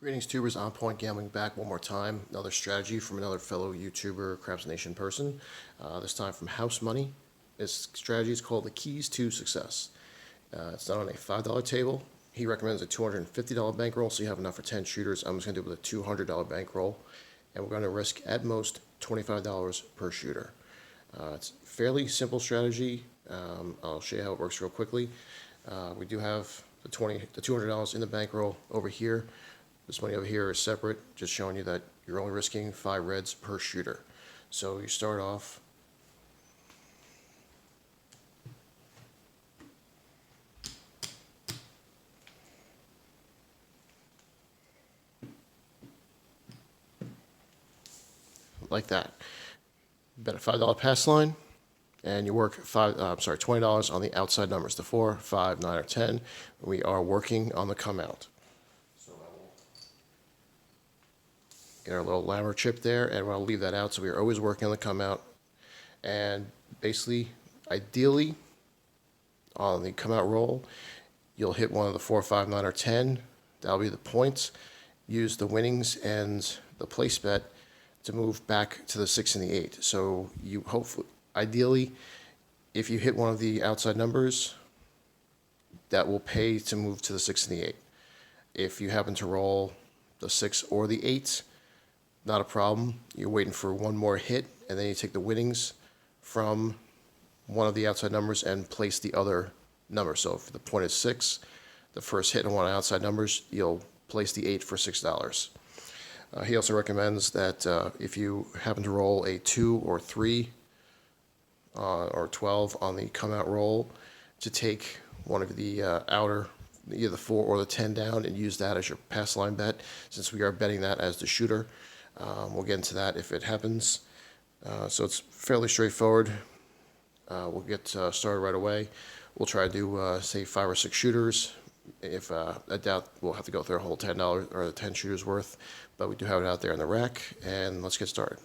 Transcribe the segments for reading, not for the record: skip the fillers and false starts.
Greetings, tubers. On Point Gambling back one more time. Another strategy from another fellow YouTuber, Craps Nation person. This time from House Money. This strategy is called the Keys to Success. It's done on a $5 table. He recommends a $250 bankroll, so you have enough for 10 shooters. I'm just going to do it with a $200 bankroll, and we're going to risk at most $25 per shooter. It's a fairly simple strategy. I'll show you how it works real quickly. We do have the $200 in the bankroll over here. This money over here is separate, just showing you that you're only risking 5 reds per shooter. So you start off like that. Bet a $5 pass line, and you work $20 on the outside numbers, the 4, 5, 9, or 10. We are working on the come out. Get our little lammer chip there, and I'll leave that out, so we are always working on the come out. And basically, ideally, on the come out roll, you'll hit one of the 4, 5, 9, or 10. That'll be the points. Use the winnings and the place bet to move back to the 6 and the 8. So you hopefully, ideally, if you hit one of the outside numbers, that will pay to move to the 6 and the 8. If you happen to roll the 6 or the 8, not a problem. You're waiting for one more hit, and then you take the winnings from one of the outside numbers and place the other number. So if the point is 6, the first hit on one of the outside numbers, you'll place the 8 for $6. He also recommends that if you happen to roll a 2 or 3 or 12 on the come out roll, to take one of the outer, either the 4 or the 10 down, and use that as your pass line bet, since we are betting that as the shooter. We'll get into that if it happens. So it's fairly straightforward. We'll get started right away. We'll try to do, say, 5 or 6 shooters. If I doubt we'll have to go through a whole $10 or the 10 shooters worth, but we do have it out there in the rack, and let's get started.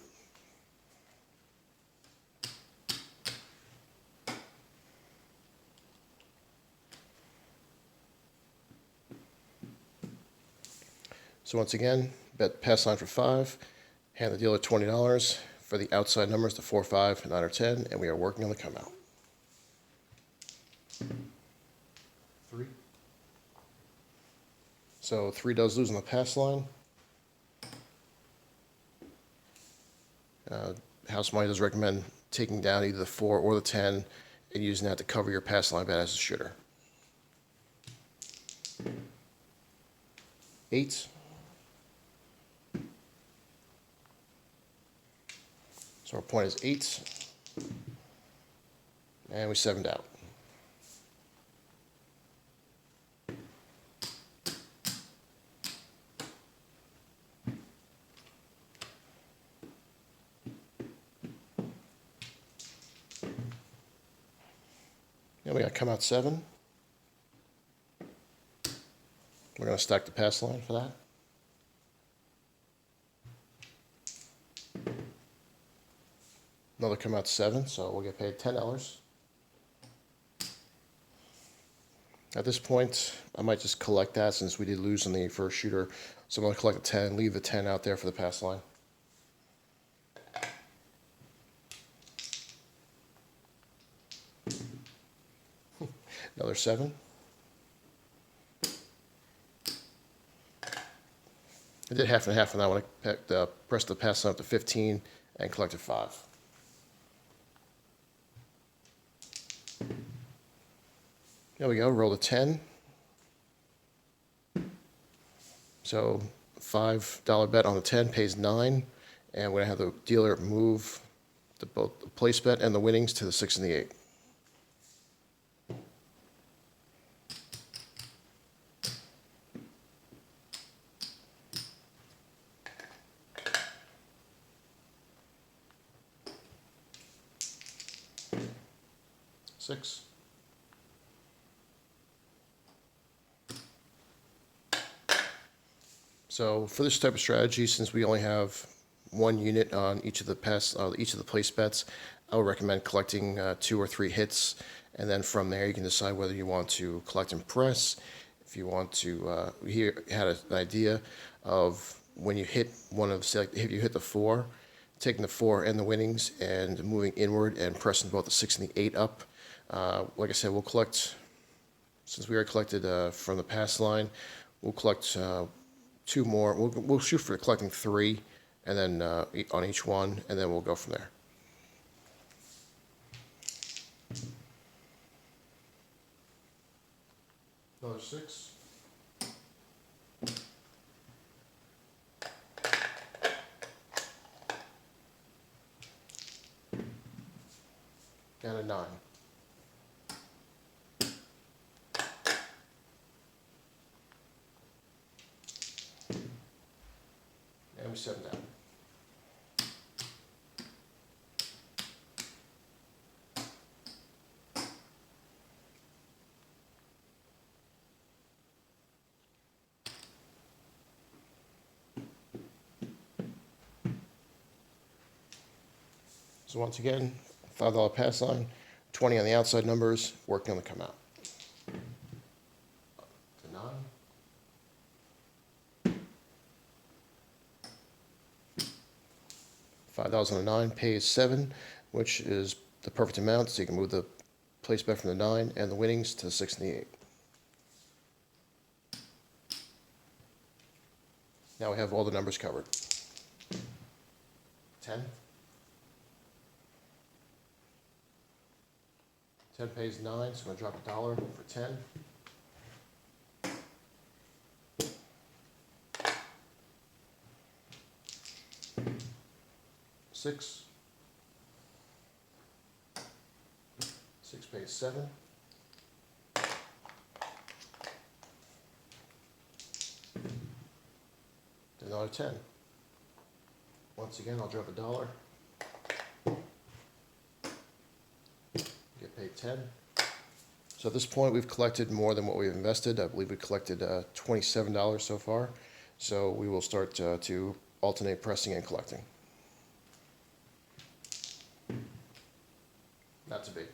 So once again, bet pass line for 5, hand the dealer $20 for the outside numbers, the 4, 5, 9, or 10, and we are working on the come out. 3. So 3 does lose on the pass line. House Money does recommend taking down either the 4 or the 10 and using that to cover your pass line bet as a shooter. 8. So our point is 8, and we 7'd out. And we got come out 7. We're going to stack the pass line for that. Another come out 7, so we'll get paid $10. At this point, I might just collect that since we did lose on the first shooter. So I'm going to collect the 10, leave the 10 out there for the pass line. Another 7. I did half and half on that one. I pressed the pass line up to 15 and collected 5. There we go, roll the 10. So $5 bet on the 10 pays 9, and we're going to have the dealer move both the place bet and the winnings to the 6 and the 8. Six. So for this type of strategy, since we only have 1 unit on each of the place bets, I would recommend collecting 2 or 3 hits, and then from there you can decide whether you want to collect and press. if you want to, here had an idea of when you hit one of, say, like, if you hit the 4, taking the 4 and the winnings and moving inward and pressing both the 6 and the 8 up. Like I said, we'll collect, since we already collected from the pass line, we'll collect 2 more. We'll shoot for collecting 3, and then on each one, and then we'll go from there. Another 6. And a 9. And we 7 down. So once again, $5 pass line, 20 on the outside numbers, working on the come out. To 9. $5 on a 9 pays 7, which is the perfect amount, so you can move the place back from the 9 and the winnings to the 6 and the 8. Now we have all the numbers covered. 10. 10 pays 9, so I'm going to drop $1 for 10. 6. 6 pays 7. Another 10. Once again, I'll drop $1. Get paid 10. So at this point, we've collected more than what we've invested. I believe we collected $27 so far. So we will start to alternate pressing and collecting. Not too big.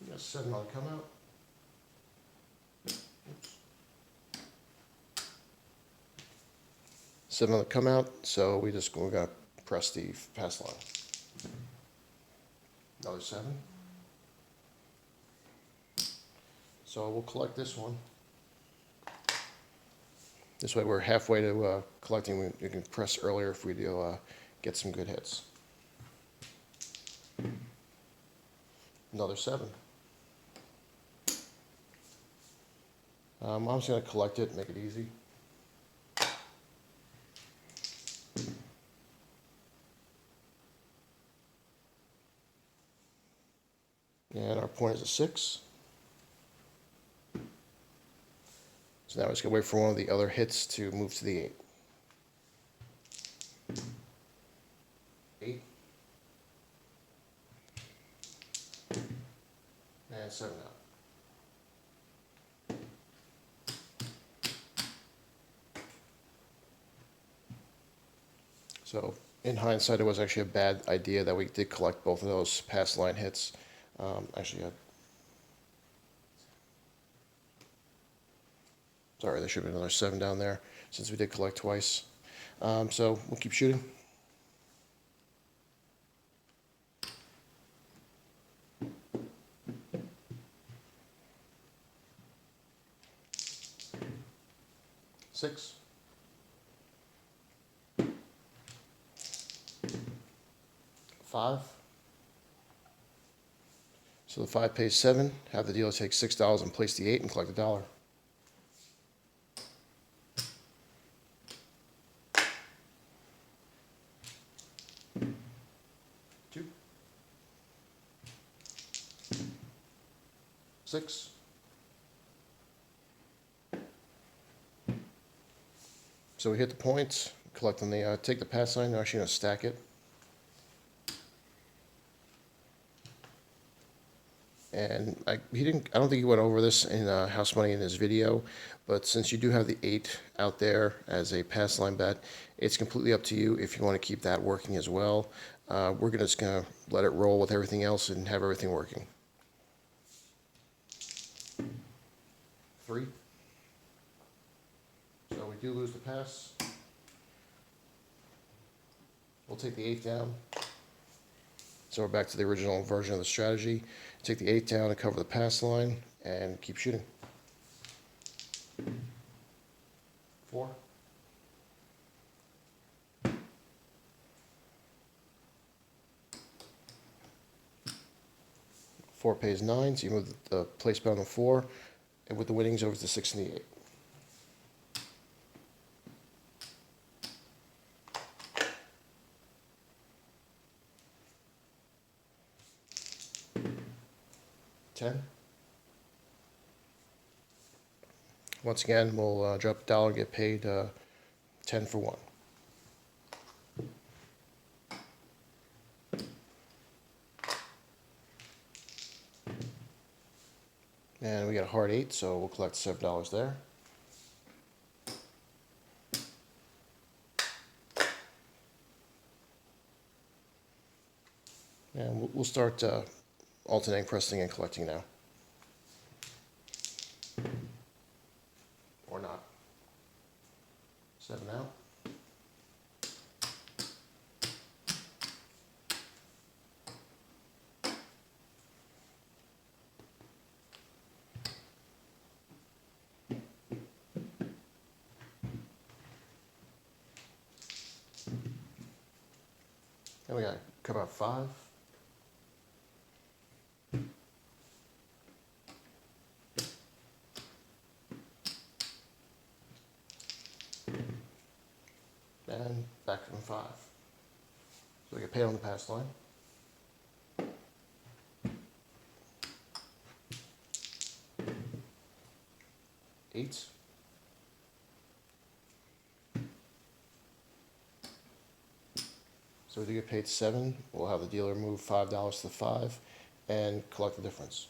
We got 7 on the come out. Oops. 7 on the come out, so we're gonna press the pass line. Another 7. So we'll collect this one. This way we're halfway to collecting. We can press earlier if we do get some good hits. Another 7. I'm just going to collect it, make it easy. And our point is a 6. So now we're just going to wait for one of the other hits to move to the 8. 8. And 7 out. So in hindsight, it was actually a bad idea that we did collect both of those pass line hits. Sorry, there should be another 7 down there since we did collect twice. So we'll keep shooting. Six. 5. So the 5 pays 7. Have the dealer take $6 and place the 8 and collect $1. 2. 6. So we hit the points, collect on the, take the pass line, now actually going to stack it. And I don't think he went over this in House Money in his video, but since you do have the 8 out there as a pass line bet, it's completely up to you if you want to keep that working as well. We're just going to let it roll with everything else and have everything working. 3. So we do lose the pass. We'll take the 8 down. So we're back to the original version of the strategy. Take the 8 down and cover the pass line and keep shooting. 4. 4 pays 9, so you move the place bet on the 4, and with the winnings over to the 6 and the 8. $10. Once again, we'll drop $1 and get paid 10 for 1. And we got a hard 8, so we'll collect $7 there. And we'll start alternating pressing and collecting now. Or not. 7 out. And we got come out 5. And back from 5. So we get paid on the pass line. Eights. So we do get paid 7. We'll have the dealer move $5 to the 5 and collect the difference.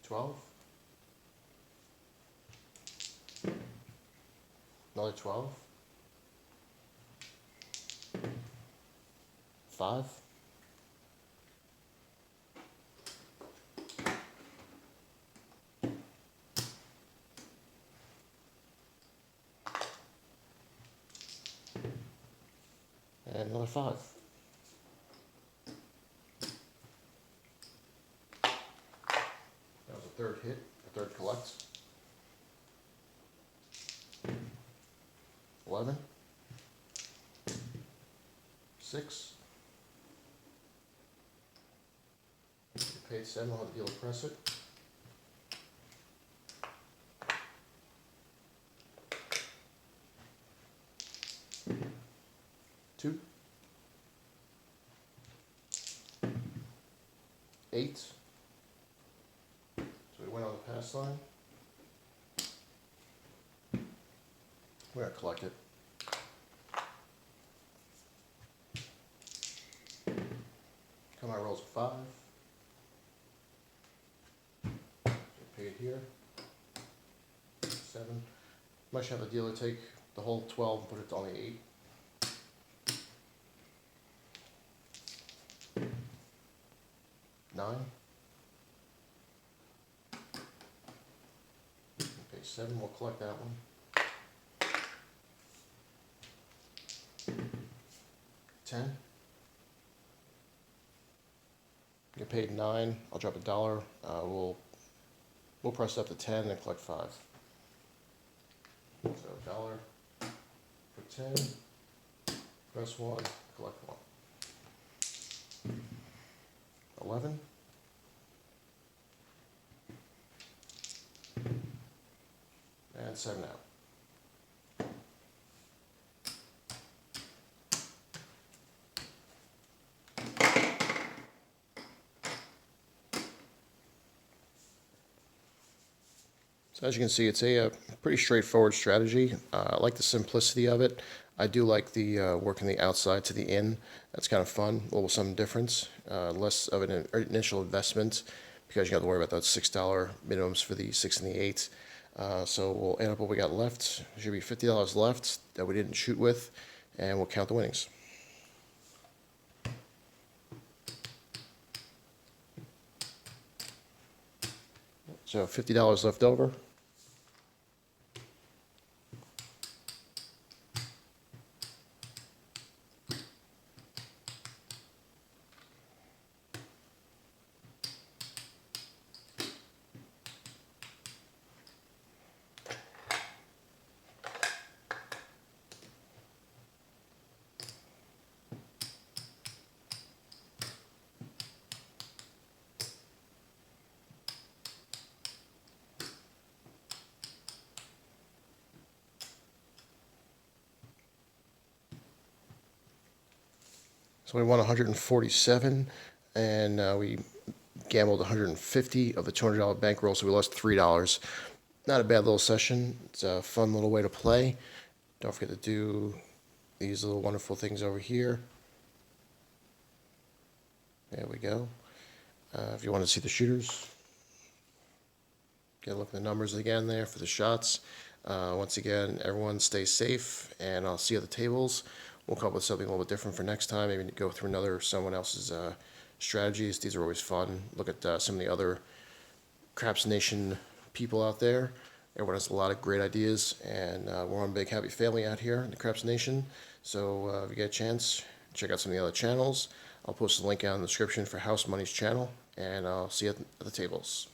$12. Another 12. 5. And another 5. That was a third hit, a third collect. 11. 6. Paid 7, we'll have the dealer press it. 2. 8. So we went on the pass line. We're going to collect it. Come out rolls a 5. Paid here. 7. Might have the dealer take the whole 12 and put it on the 8. 9. Okay, 7. We'll collect that one. 10. Get paid 9. I'll drop $1. We'll press up to 10 and collect 5. So $1 for 10. Press 1. Collect 1. 11. And 7 out. So So as you can see, it's a pretty straightforward strategy. I like the simplicity of it. I do like the working the outside to the in. That's kind of fun, a little something different. Less of an initial investment because you got to worry about those $6 minimums for the 6 and the 8. So we'll add up what we got left. There should be $50 left that we didn't shoot with, and we'll count the winnings. So $50 left over. So we won 147, and we gambled 150 of the $200 bankroll, so we lost $3. Not a bad little session. It's a fun little way to play. Don't forget to do these little wonderful things over here. There we go. If you want to see the shooters, get a look at the numbers again there for the shots. Once again, everyone stay safe, and I'll see you at the tables. We'll come up with something a little bit different for next time. Maybe go through someone else's strategies. These are always fun. Look at some of the other Craps Nation people out there. Everyone has a lot of great ideas, and we're one big happy family out here in the Craps Nation. So if you get a chance, check out some of the other channels. I'll post a link down in the description for House Money's channel, and I'll see you at the tables.